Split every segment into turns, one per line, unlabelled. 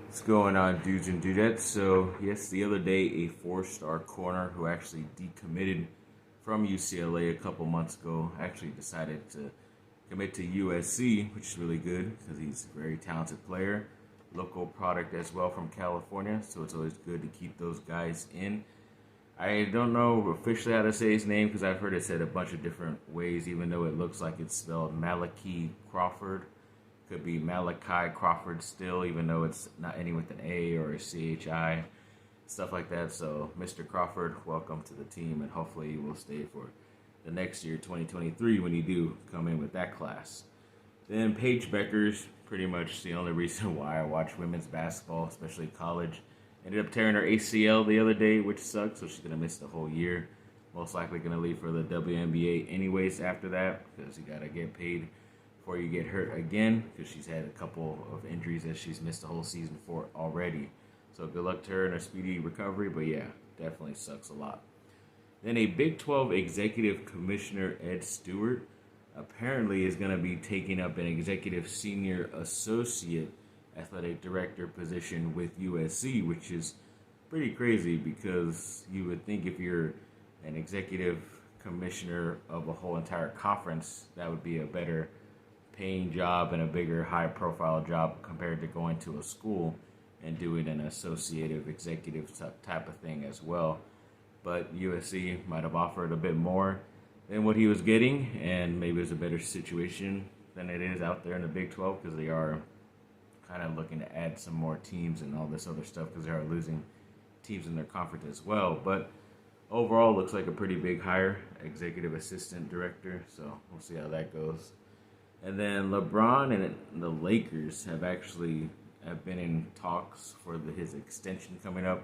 What's going on, dudes and dudettes? So, yes, the other day, a four-star corner who actually decommitted from UCLA a couple months ago actually decided to commit to USC, which is really good because he's a very talented player, local product as well from California. So it's always good to keep those guys in. I don't know officially how to say his name because I've heard it said a bunch of different ways, even though it looks like it's spelled Maliki Crawford. Could be Maliki Crawford still, even though it's not ending with an A or a CHI, stuff like that. So, Mr. Crawford, welcome to the team, and hopefully you will stay for the next year, 2023, when you do come in with that class. Then Paige Becker's pretty much the only reason why I watch women's basketball, especially college. Ended up tearing her ACL the other day, which sucks, so she's going to miss the whole year. Most likely going to leave for the WNBA anyways after that, because you got to get paid before you get hurt again, because she's had a couple of injuries that she's missed the whole season for already. So good luck to her in a speedy recovery, but yeah, definitely sucks a lot. Then a Big 12 executive commissioner, Ed Stewart, apparently is going to be taking up an executive senior associate athletic director position with USC, which is pretty crazy because you would think if you're an executive commissioner of a whole entire conference, that would be a better paying job and a bigger high profile job compared to going to a school and doing an associative executive type of thing as well. But USC might have offered a bit more than what he was getting, and maybe it's a better situation than it is out there in the Big 12 because they are kind of looking to add some more teams and all this other stuff because they are losing teams in their conference as well. But overall, looks like a pretty big hire, executive assistant director. So we'll see how that goes. And then LeBron and the Lakers have been in talks for his extension coming up.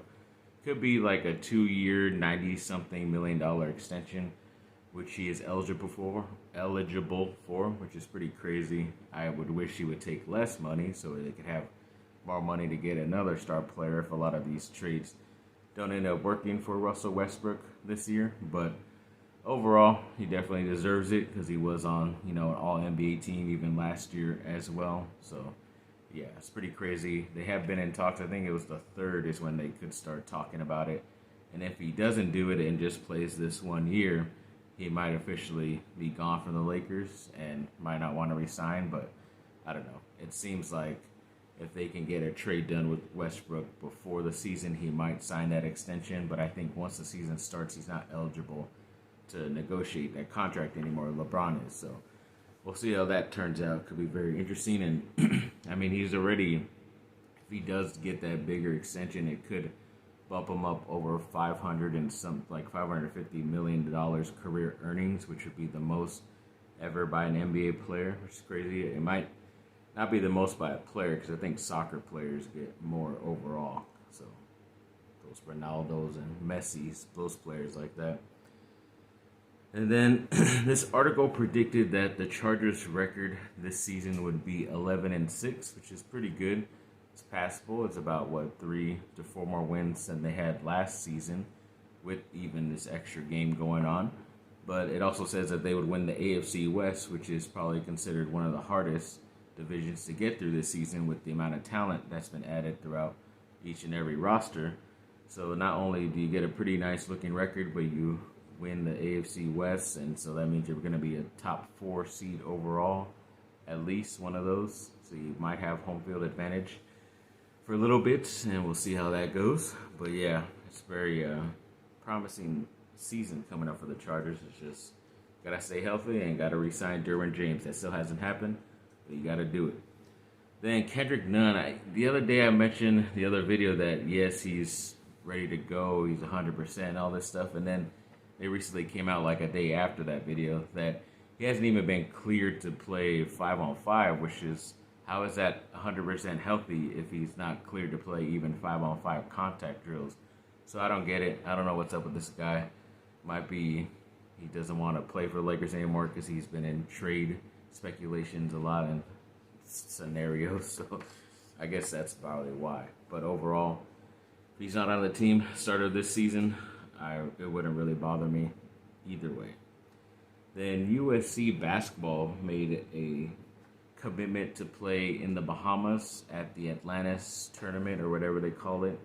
Could be like a 2-year, $90-something million extension, which he is eligible for, which is pretty crazy. I would wish he would take less money so they could have more money to get another star player if a lot of these trades don't end up working for Russell Westbrook this year. But overall, he definitely deserves it because he was on, an All-NBA team even last year as well. So, yeah, it's pretty crazy. They have been in talks. I think it was the 3rd is when they could start talking about it. And if he doesn't do it and just plays this 1 year, he might officially be gone from the Lakers and might not want to resign. But I don't know. It seems like if they can get a trade done with Westbrook before the season, he might sign that extension. But I think once the season starts, he's not eligible to negotiate that contract anymore. LeBron is. So we'll see how that turns out. Could be very interesting. And I mean, he's already, if he does get that bigger extension, it could bump him up over $550 million career earnings, which would be the most ever by an NBA player, which is crazy. It might not be the most by a player because I think soccer players get more overall. So those Ronaldos and Messis, those players like that. And then this article predicted that the Chargers' record this season would be 11-6, which is pretty good. It's passable. It's about 3 to 4 more wins than they had last season, with even this extra game going on. But it also says that they would win the AFC West, which is probably considered one of the hardest divisions to get through this season with the amount of talent that's been added throughout each and every roster. So not only do you get a pretty nice looking record, but you win the AFC West, and so that means you're going to be a top 4 seed overall, at least one of those. So you might have home field advantage for a little bit, and we'll see how that goes. But yeah, it's very promising season coming up for the Chargers. It's just gotta stay healthy and gotta re-sign Derwin James. That still hasn't happened, but you gotta do it. Then Kendrick Nunn. The other day I mentioned the other video that yes, he's ready to go, he's 100%, all this stuff, and then they recently came out like a day after that video that he hasn't even been cleared to play 5-on-5, which is, how is that 100% healthy if he's not cleared to play even 5-on-5 contact drills? So I don't get it. I don't know what's up with this guy. Might be he doesn't want to play for the Lakers anymore because he's been in trade speculations a lot and scenarios. So I guess that's probably why. But overall, if he's not on the team starter this season, it wouldn't really bother me either way. Then USC basketball made a commitment to play in the Bahamas at the Atlantis tournament or whatever they call it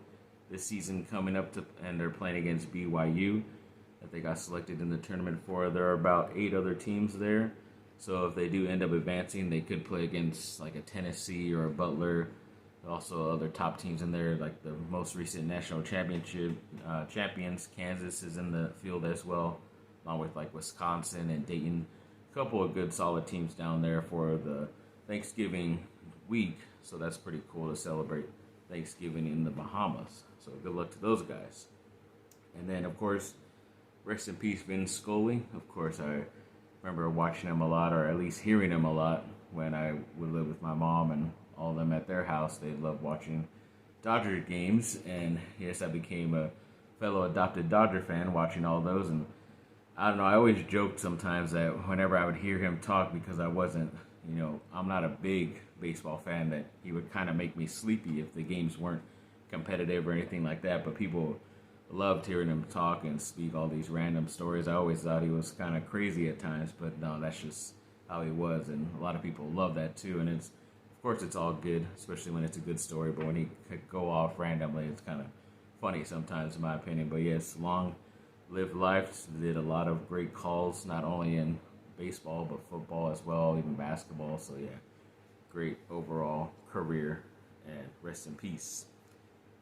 this season coming up, and they're playing against BYU that they got selected in the tournament for. There are about 8 other teams there. So if they do end up advancing, they could play against like a Tennessee or a Butler. Also other top teams in there, like the most recent national championship champions. Kansas is in the field as well, along with like Wisconsin and Dayton. A couple of good solid teams down there for the Thanksgiving week. So that's pretty cool to celebrate Thanksgiving in the Bahamas. So good luck to those guys. And then, of course, rest in peace, Vin Scully. Of course, I remember watching him a lot, or at least hearing him a lot, when I would live with my mom and all of them at their house. They loved watching Dodger games. And yes, I became a fellow adopted Dodger fan watching all those. And I don't know, I always joked sometimes that whenever I would hear him talk, because I wasn't, I'm not a big baseball fan, that he would kind of make me sleepy if the games weren't competitive or anything like that. But people loved hearing him talk and speak all these random stories. I always thought he was kind of crazy at times, but no, that's just how he was, and a lot of people love that too. And of course, it's all good, especially when it's a good story. But when he could go off randomly, it's kind of funny sometimes, in my opinion. But yes, long-lived life. Did a lot of great calls, not only in baseball but football as well, even basketball. So yeah, great overall career, and rest in peace.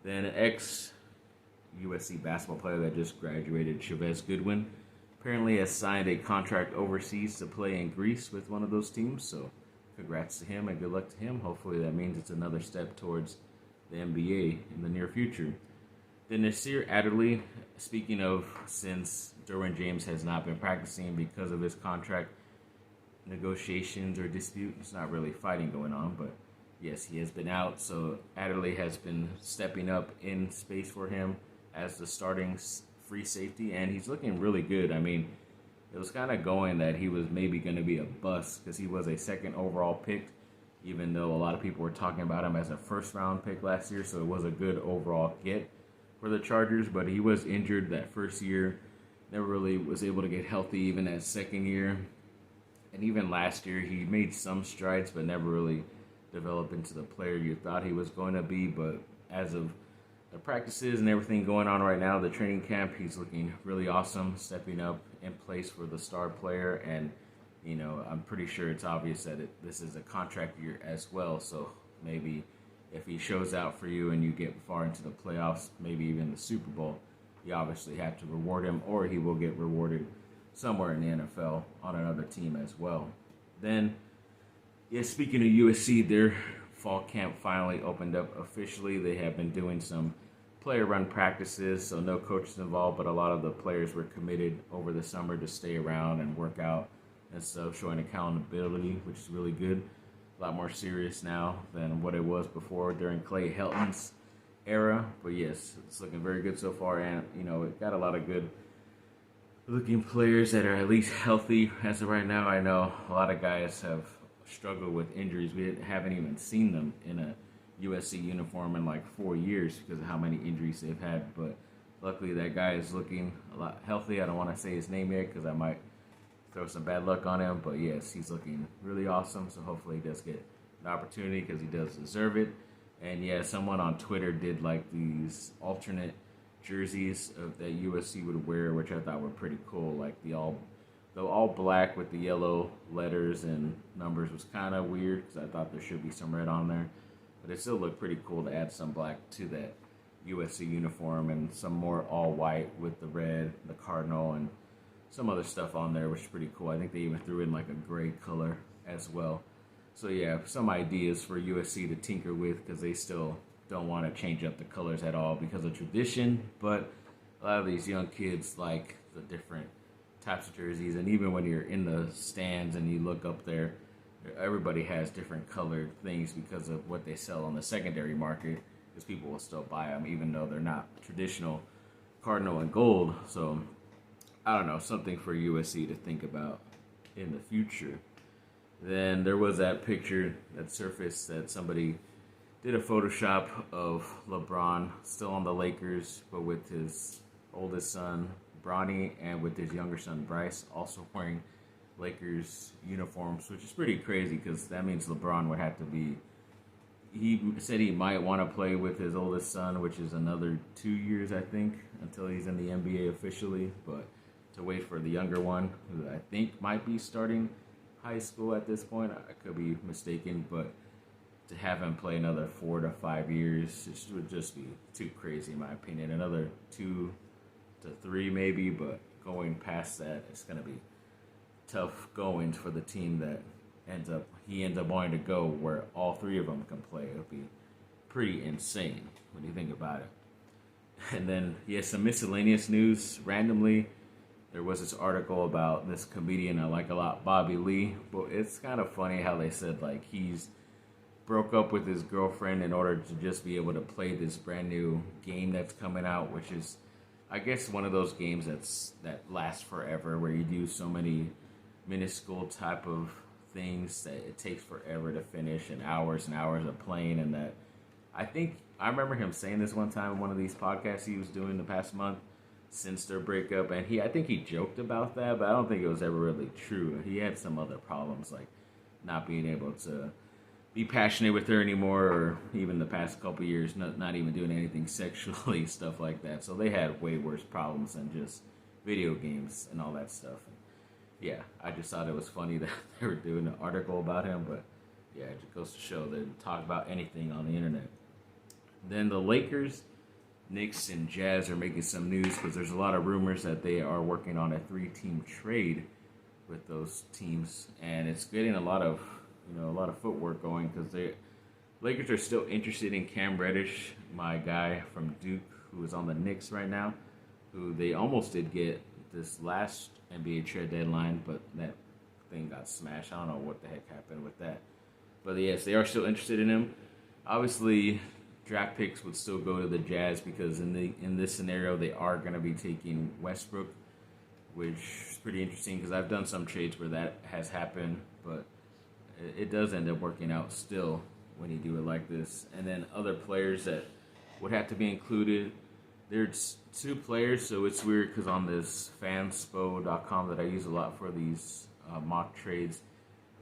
Then ex-USC basketball player that just graduated, Chavez Goodwin, apparently has signed a contract overseas to play in Greece with one of those teams. So congrats to him and good luck to him. Hopefully that means it's another step towards the NBA in the near future. Then Nasir Adderley, speaking of, since Derwin James has not been practicing because of his contract negotiations or dispute, it's not really fighting going on, but yes, he has been out. So Adderley has been stepping up in space for him as the starting free safety, and he's looking really good. I mean, it was kind of going that he was maybe going to be a bust because he was a second overall pick, even though a lot of people were talking about him as a first-round pick last year, so it was a good overall get for the Chargers. But he was injured that first year, never really was able to get healthy even that second year. And even last year, he made some strides, but never really developed into the player you thought he was going to be. But as of the practices and everything going on right now, the training camp, he's looking really awesome, stepping up in place for the star player. And, I'm pretty sure it's obvious that this is a contract year as well. So maybe if he shows out for you and you get far into the playoffs, maybe even the Super Bowl, you obviously have to reward him, or he will get rewarded somewhere in the NFL on another team as well. Then, speaking of USC, their fall camp finally opened up officially. They have been doing some player-run practices, so no coaches involved, but a lot of the players were committed over the summer to stay around and work out and stuff, showing accountability, which is really good. A lot more serious now than what it was before during Clay Helton's era. But yes, it's looking very good so far, and it got a lot of good looking players that are at least healthy as of right now. I know a lot of guys have struggled with injuries. We haven't even seen them in a USC uniform in like 4 years because of how many injuries they've had. But luckily that guy is looking a lot healthy. I don't want to say his name yet because I might throw some bad luck on him. But yes, he's looking really awesome. So hopefully he does get an opportunity because he does deserve it. And yeah, someone on Twitter did like these alternate jerseys that USC would wear, which I thought were pretty cool. Like the all black with the yellow letters and numbers was kind of weird because I thought there should be some red on there. But it still looked pretty cool to add some black to that USC uniform and some more all white with the red, the cardinal, and some other stuff on there, which is pretty cool. I think they even threw in like a gray color as well. So yeah, some ideas for USC to tinker with because they still don't want to change up the colors at all because of tradition. But a lot of these young kids like the different types of jerseys, and even when you're in the stands and you look up there, everybody has different colored things because of what they sell on the secondary market, because people will still buy them even though they're not traditional cardinal and gold. So I don't know, something for USC to think about in the future. Then there was that picture that surfaced that somebody did a Photoshop of LeBron still on the Lakers, but with his oldest son, Bronny, and with his younger son, Bryce, also wearing Lakers uniforms, which is pretty crazy because that means LeBron would have to be. He said he might want to play with his oldest son, which is another 2 years, I think, until he's in the NBA officially. But to wait for the younger one, who I think might be starting high school at this point, I could be mistaken, but to have him play another 4 to 5 years, it would just be too crazy in my opinion. Another 2 to 3 maybe, but going past that, it's going to be tough goings for the team that ends up wanting to go where all 3 of them can play. It'll be pretty insane when you think about it. And then, some miscellaneous news. Randomly, there was this article about this comedian I like a lot, Bobby Lee. But it's kind of funny how they said, like, he's broke up with his girlfriend in order to just be able to play this brand new game that's coming out, which is, I guess, one of those games that lasts forever, where you do so many minuscule type of things that it takes forever to finish and hours of playing. And that I remember him saying this one time in one of these podcasts he was doing the past month since their breakup, and I think he joked about that, but I don't think it was ever really true. He had some other problems, like not being able to be passionate with her anymore, or even the past couple years not even doing anything sexually, stuff like that. So they had way worse problems than just video games and all that stuff. Yeah, I just thought it was funny that they were doing an article about him, but yeah, it just goes to show they talk about anything on the internet. Then the Lakers, Knicks, and Jazz are making some news because there's a lot of rumors that they are working on a 3-team trade with those teams, and it's getting a lot of footwork going because the Lakers are still interested in Cam Reddish, my guy from Duke, who is on the Knicks right now, who they almost did get this last NBA trade deadline, but that thing got smashed. I don't know what the heck happened with that. But yes, they are still interested in him. Obviously, draft picks would still go to the Jazz because in this scenario, they are going to be taking Westbrook, which is pretty interesting because I've done some trades where that has happened, but it does end up working out still when you do it like this. And then other players that would have to be included. There's 2 players, so it's weird because on this fanspo.com that I use a lot for these mock trades,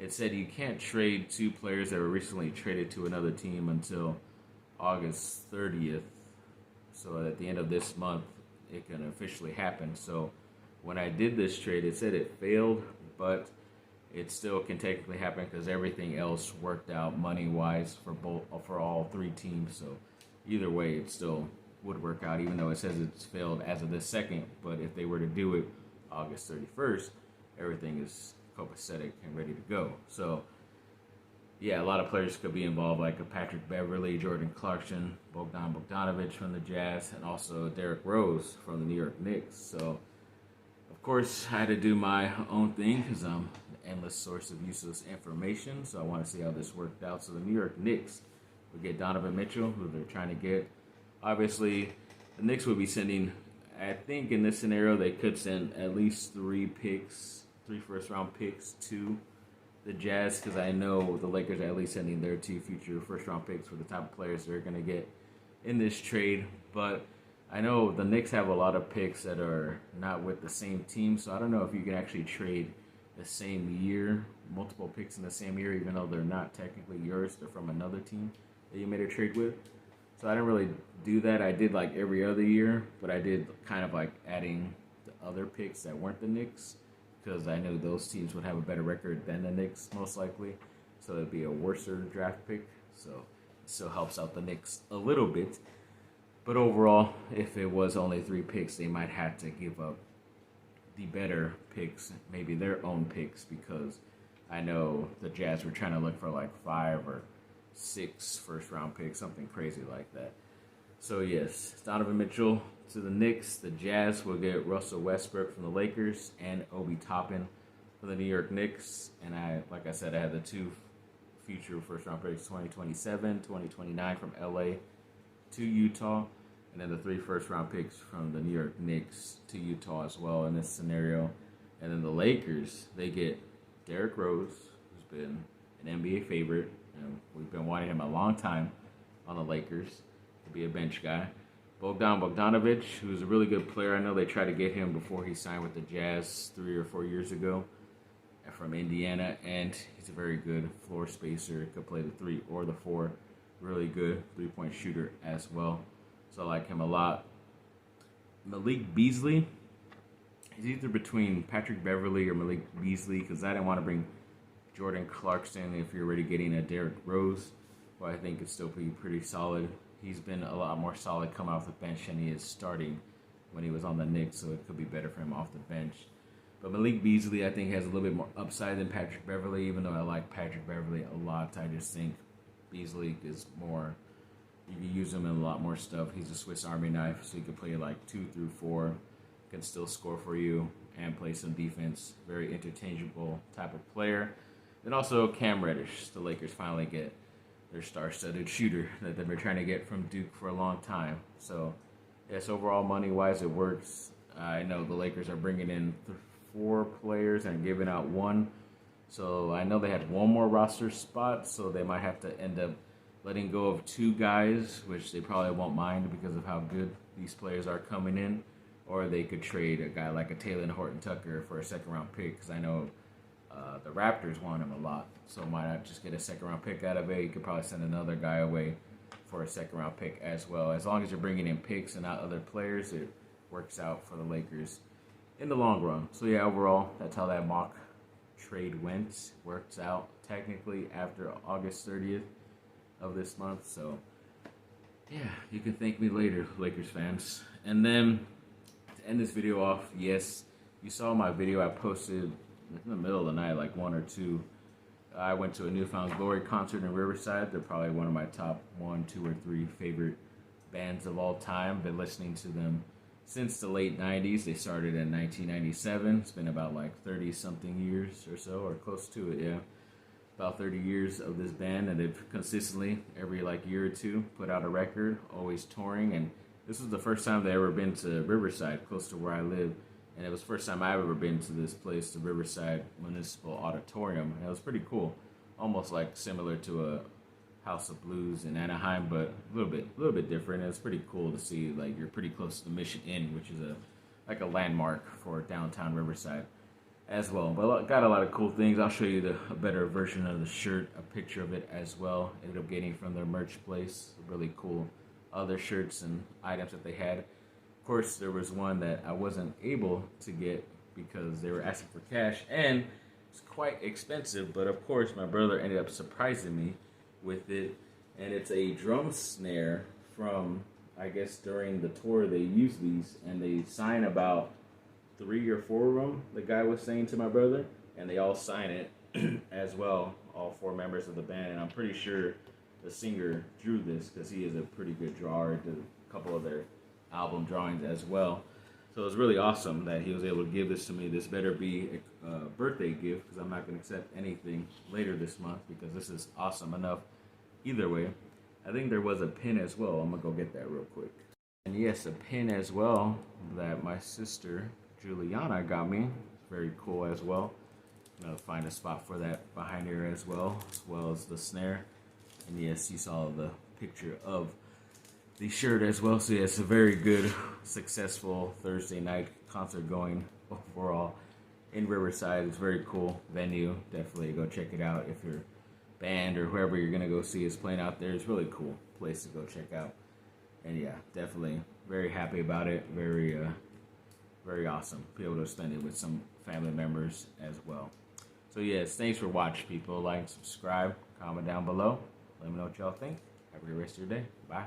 it said you can't trade 2 players that were recently traded to another team until August 30th. So at the end of this month, it can officially happen. So when I did this trade, it said it failed, but it still can technically happen because everything else worked out money-wise for all 3 teams. So either way, it still would work out, even though it says it's failed as of this second. But if they were to do it August 31st, everything is copacetic and ready to go. So yeah, a lot of players could be involved, like a Patrick Beverley, Jordan Clarkson, Bogdan Bogdanovic from the Jazz, and also Derrick Rose from the New York Knicks. So of course, I had to do my own thing because I'm an endless source of useless information. So I want to see how this worked out. So the New York Knicks would get Donovan Mitchell, who they're trying to get. Obviously, the Knicks would be sending, I think in this scenario, they could send at least 3 first-round picks to the Jazz, because I know the Lakers are at least sending their 2 future first-round picks for the type of players they're going to get in this trade. But I know the Knicks have a lot of picks that are not with the same team, so I don't know if you can actually trade the same year, multiple picks in the same year, even though they're not technically yours, they're from another team that you made a trade with. So I didn't really do that. I did like every other year, but I did kind of like adding the other picks that weren't the Knicks, because I knew those teams would have a better record than the Knicks, most likely. So it'd be a worser draft pick. So it still helps out the Knicks a little bit. But overall, if it was only 3 picks, they might have to give up the better picks, maybe their own picks, because I know the Jazz were trying to look for like 5 or 6 first-round picks, something crazy like that. So yes, Donovan Mitchell to the Knicks. The Jazz will get Russell Westbrook from the Lakers and Obi Toppin from the New York Knicks. And like I said, I had the 2 future first-round picks, 2027, 2029 from LA to Utah, and then the 3 first-round picks from the New York Knicks to Utah as well in this scenario. And then the Lakers, they get Derrick Rose, who's been an NBA favorite, and we've been wanting him a long time on the Lakers to be a bench guy. Bogdan Bogdanovic, who's a really good player. I know they tried to get him before he signed with the Jazz 3 or 4 years ago. from Indiana, and he's a very good floor spacer. Could play the 3 or the 4. Really good 3-point shooter as well. So I like him a lot. Malik Beasley. He's either between Patrick Beverley or Malik Beasley, because I didn't want to bring Jordan Clarkson if you're already getting a Derrick Rose, who I think is still pretty solid. He's been a lot more solid coming off the bench than he is starting when he was on the Knicks, so it could be better for him off the bench. But Malik Beasley, I think, has a little bit more upside than Patrick Beverley, even though I like Patrick Beverley a lot. I just think Beasley is more, you can use him in a lot more stuff. He's a Swiss Army knife, so he can play like 2 through 4, can still score for you and play some defense. Very interchangeable type of player. And also Cam Reddish. The Lakers finally get their star-studded shooter that they've been trying to get from Duke for a long time. So, yes, overall money-wise, it works. I know the Lakers are bringing in 4 players and giving out 1. So I know they had 1 more roster spot, so they might have to end up letting go of 2 guys, which they probably won't mind because of how good these players are coming in. Or they could trade a guy like a Taylor Horton-Tucker for a second-round pick, because I know the Raptors want him a lot. So might not just get a second-round pick out of it. You could probably send another guy away for a second-round pick as well. As long as you're bringing in picks and not other players, it works out for the Lakers in the long run. So yeah, overall, that's how that mock trade went. Works out technically after August 30th of this month. So yeah, you can thank me later, Lakers fans. And then to end this video off, yes, you saw my video I posted in the middle of the night, like 1 or 2. I went to a Newfound Glory concert in Riverside. They're probably one of my top 1, 2, or 3 favorite bands of all time. Been listening to them since the late 90s. They started in 1997. It's been about like 30-something years or so, or close to it, yeah. About 30 years of this band, and they've consistently, every like year or 2, put out a record, always touring. And this was the first time they ever been to Riverside, close to where I live. And it was the first time I've ever been to this place, the Riverside Municipal Auditorium. And it was pretty cool. Almost like similar to a House of Blues in Anaheim, but a little bit different. It was pretty cool to see, like, you're pretty close to the Mission Inn, which is like a landmark for downtown Riverside as well. But got a lot of cool things. I'll show you a better version of the shirt, a picture of it as well. Ended up getting from their merch place. Really cool other shirts and items that they had. Of course, there was one that I wasn't able to get because they were asking for cash, and it's quite expensive. But of course, my brother ended up surprising me with it, and it's a drum snare from, I guess, during the tour they use these, and they sign about 3 or 4 of them, the guy was saying to my brother, and they all sign it as well, all 4 members of the band. And I'm pretty sure the singer drew this because he is a pretty good drawer. Did a couple of their album drawings as well. So it was really awesome that he was able to give this to me. This better be a birthday gift, because I'm not going to accept anything later this month, because this is awesome enough either way. I think there was a pin as well. I'm going to go get that real quick. And yes, a pin as well that my sister Juliana got me. Very cool as well. I'm going to find a spot for that behind here as well as the snare. And yes, you saw the picture of the shirt as well. So yeah, it's a very good, successful Thursday night concert going overall in Riverside. It's a very cool venue. Definitely go check it out if your band or whoever you're gonna go see is playing out there. It's a really cool place to go check out. And yeah, definitely very happy about it. Very awesome. Be able to spend it with some family members as well. So yes, thanks for watching, people. Like, subscribe, comment down below. Let me know what y'all think. Have a great rest of your day. Bye.